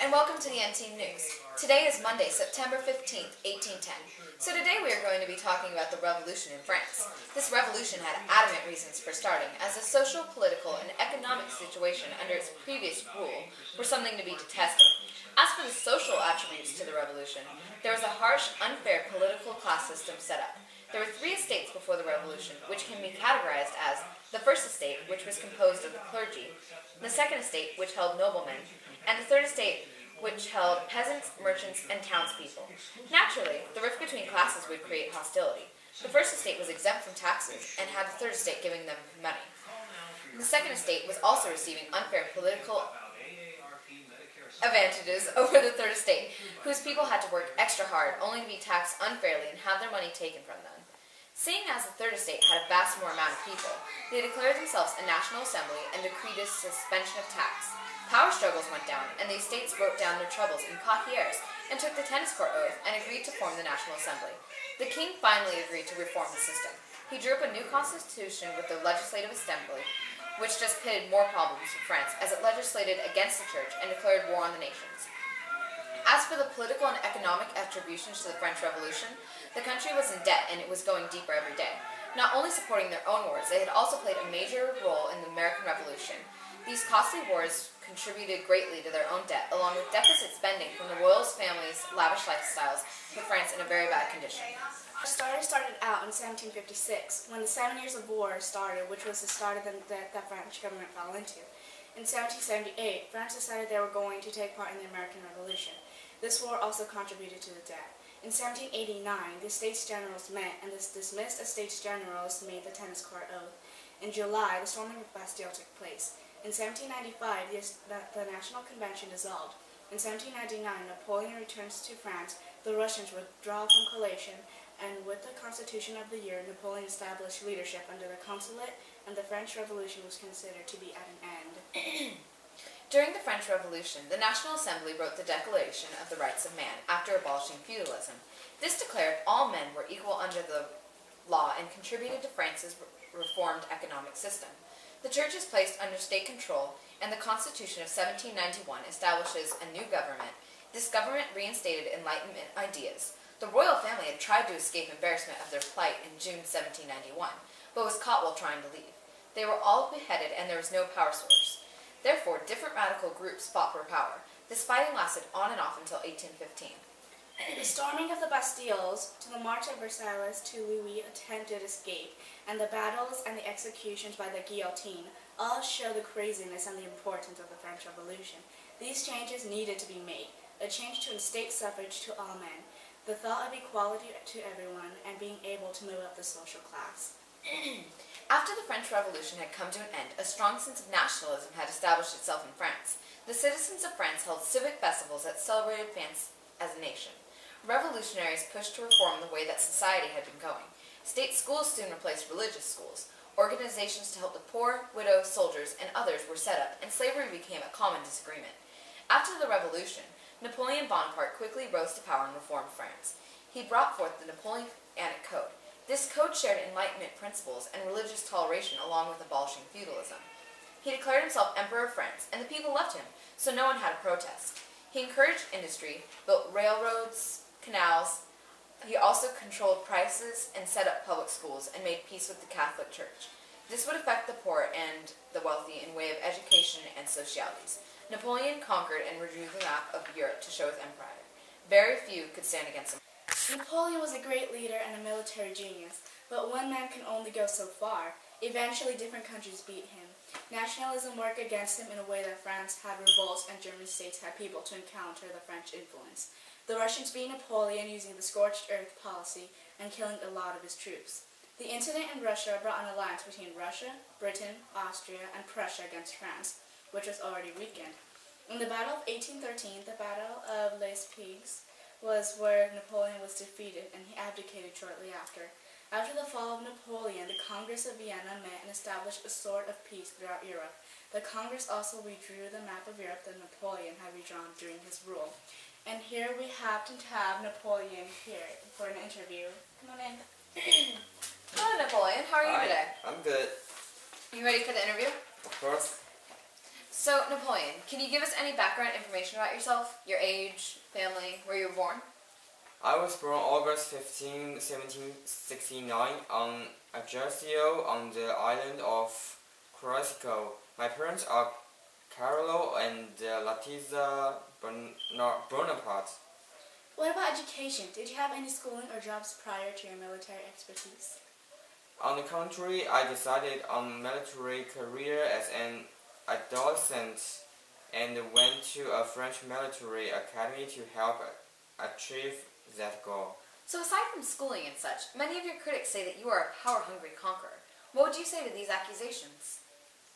and welcome to the NT News. Today is Monday, September 15th, 1810. So today we are going to be talking about the revolution in France. This revolution had adamant reasons for starting, as the social, political, and economic situation under its previous rule were something to be detested. As for the social attributes to the revolution, there was a harsh, unfair political class system set up. There were three estates before the revolution, which can be categorized as the first estate, which was composed of the clergy, the second estate, which held noblemen, and the third estate, which held peasants, merchants, and townspeople. Naturally, the rift between classes would create hostility. The first estate was exempt from taxes and had the third estate giving them money. The second estate was also receiving unfair political advantages over the third estate, whose people had to work extra hard only to be taxed unfairly and have their money taken from them. Seeing as the third estate had a vast more amount of people, they declared themselves a national assembly and decreed a suspension of tax. Power struggles went down, and the estates wrote down their troubles in courtiers and took the tennis court oath and agreed to form the National Assembly. The king finally agreed to reform the system. He drew up a new constitution with the Legislative Assembly, which just pitted more problems for France as it legislated against the church and declared war on the nations. As for the political and economic attributions to the French Revolution, the country was in debt and it was going deeper every day. Not only supporting their own wars, they had also played a major role in the American Revolution. These costly wars contributed greatly to their own debt, along with deficit spending from the royals' families' lavish lifestyles, put France in a very bad condition. Our story started out in 1756, when the 7 Years of War started, which was the start of the French government fell into. In 1778, France decided they were going to take part in the American Revolution. This war also contributed to the debt. In 1789, the States Generals met, and the dismissed Estates Generals made the tennis court oath. In July, the storming of Bastille took place. In 1795, the National Convention dissolved. In 1799, Napoleon returns to France. The Russians withdraw from coalition, and with the Constitution of the year, Napoleon established leadership under the Consulate, and the French Revolution was considered to be at an end. During the French Revolution, the National Assembly wrote the Declaration of the Rights of Man after abolishing feudalism. This declared all men were equal under the law and contributed to France's reformed economic system. The church is placed under state control, and the Constitution of 1791 establishes a new government. This government reinstated Enlightenment ideas. The royal family had tried to escape embarrassment of their plight in June 1791, but was caught while trying to leave. They were all beheaded, and there was no power source. Therefore, different radical groups fought for power. This fighting lasted on and off until 1815. The storming of the Bastilles, to the march of Versailles to Louis' attempted escape, and the battles and the executions by the guillotine all show the craziness and the importance of the French Revolution. These changes needed to be made, a change to state suffrage to all men, the thought of equality to everyone, and being able to move up the social class. After the French Revolution had come to an end, a strong sense of nationalism had established itself in France. The citizens of France held civic festivals that celebrated France as a nation. Revolutionaries pushed to reform the way that society had been going. State schools soon replaced religious schools. Organizations to help the poor, widows, soldiers, and others were set up, and slavery became a common disagreement. After the Revolution, Napoleon Bonaparte quickly rose to power and reformed France. He brought forth the Napoleonic Code. This code shared Enlightenment principles and religious toleration along with abolishing feudalism. He declared himself Emperor of France, and the people loved him, so no one had a protest. He encouraged industry, built railroads, canals. He also controlled prices and set up public schools and made peace with the Catholic Church. This would affect the poor and the wealthy in way of education and socialities. Napoleon conquered and redrew the map of Europe to show his empire. Very few could stand against him. Napoleon was a great leader and a military genius, but one man can only go so far. Eventually, different countries beat him. Nationalism worked against him in a way that France had revolts and German states had people to encounter the French influence. The Russians beat Napoleon using the scorched earth policy and killing a lot of his troops. The incident in Russia brought an alliance between Russia, Britain, Austria, and Prussia against France, which was already weakened. In the Battle of 1813, the Battle of Les Pigs was where Napoleon was defeated, and he abdicated shortly after. After the fall of Napoleon, the Congress of Vienna met and established a sort of peace throughout Europe. The Congress also redrew the map of Europe that Napoleon had redrawn during his rule. And here we happen to have Napoleon here for an interview. Come on in. Hello, Napoleon. How are you Hi, today? I'm good. You ready for the interview? Of course. So, Napoleon, can you give us any background information about yourself? Your age, family, where you were born? I was born August 15, 1769 on Ajaccio on the island of Corsica. My parents are Carlo and Letizia Bonaparte. What about education? Did you have any schooling or jobs prior to your military expertise? On the contrary, I decided on military career as an adolescent and went to a French military academy to help achieve that goal. So aside from schooling and such, many of your critics say that you are a power-hungry conqueror. What would you say to these accusations?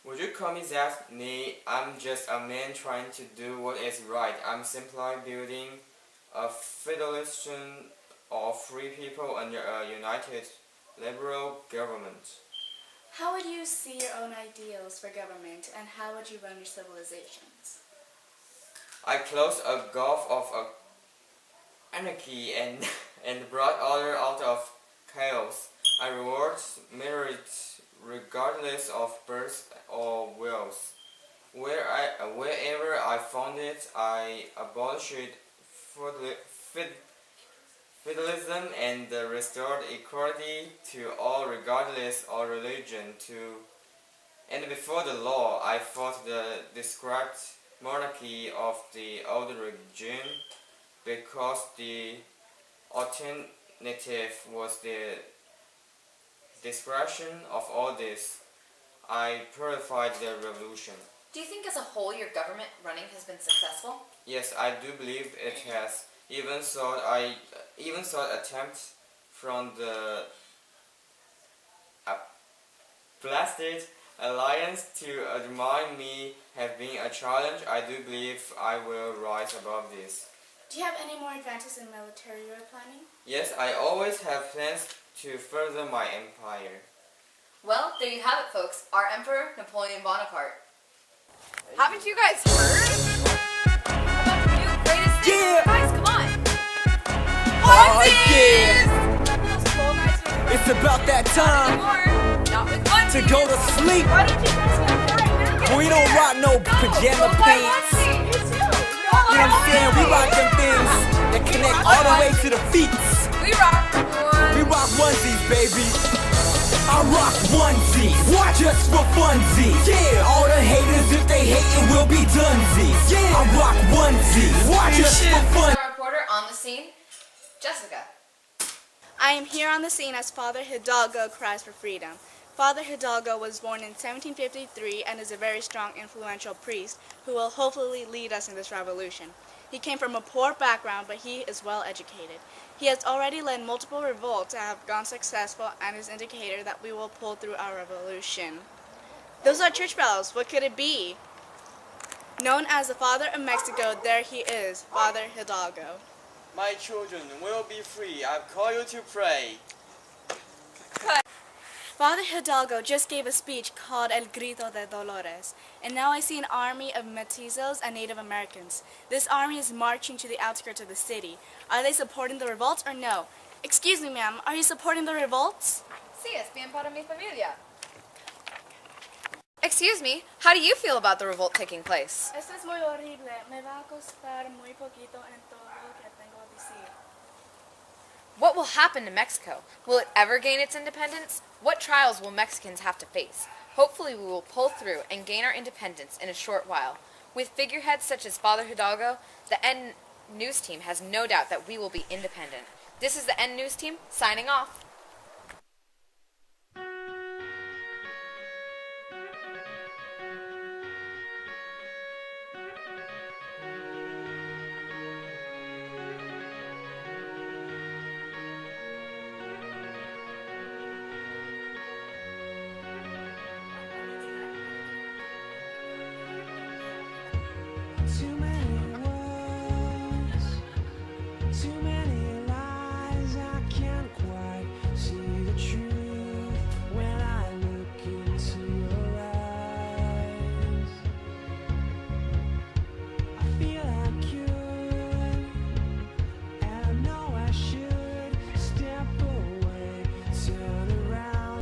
Would you call me that? Nay, I'm just a man trying to do what is right. I'm simply building a federation of free people under a united liberal government. How would you see your own ideals for government, and how would you run your civilizations? I closed a gulf of anarchy and brought order out of chaos. I reward merit regardless of birth or wealth. Wherever I found it, I abolished feudalism and restored equality to all regardless of religion. And before the law, I fought the described monarchy of the old regime because the alternative was the discretion of all this. I purified the revolution. Do you think as a whole your government running has been successful? Yes, I do believe it has. Even so, attempts from the blasted alliance to undermine me have been a challenge. I do believe I will rise above this. Do you have any more advances in military you are planning? Yes, I always have plans to further my empire. Well, there you have it, folks. Our Emperor, Napoleon Bonaparte. Haven't you guys heard about the new greatest thing? Yeah. Guys, come on. Oh, Onesies! It's about that time Not with onesies. to go to sleep. Why don't you guys get right? We don't rock no pajama pants. You know what I'm saying? We rock them things that connect all the way to the feet. We rock We rock onesies, baby. I rock onesies, just for funsies. Yeah, all the haters, if they hatin', will be dunsies. Yeah, I rock onesies, just for fun. Our reporter on the scene, Jessica. I am here on the scene as Father Hidalgo cries for freedom. Father Hidalgo was born in 1753 and is a very strong, influential priest who will hopefully lead us in this revolution. He came from a poor background, but he is well educated. He has already led multiple revolts that have gone successful and is indicator that we will pull through our revolution. Those are church bells. What could it be? Known as the Father of Mexico, there he is, Father Hidalgo. My children will be free. I've called you to pray. Father Hidalgo just gave a speech called El Grito de Dolores, and now I see an army of mestizos and Native Americans. This army is marching to the outskirts of the city. Are they supporting the revolts or no? Excuse me, ma'am, are you supporting the revolts? Sí, es bien para mi familia. Excuse me, how do you feel about the revolt taking place? Esto es muy horrible. Me va a costar muy poquito en todo lo que tengo a decir. What will happen to Mexico? Will it ever gain its independence? What trials will Mexicans have to face? Hopefully we will pull through and gain our independence in a short while. With figureheads such as Father Hidalgo, the N News team has no doubt that we will be independent. This is the N News team, signing off.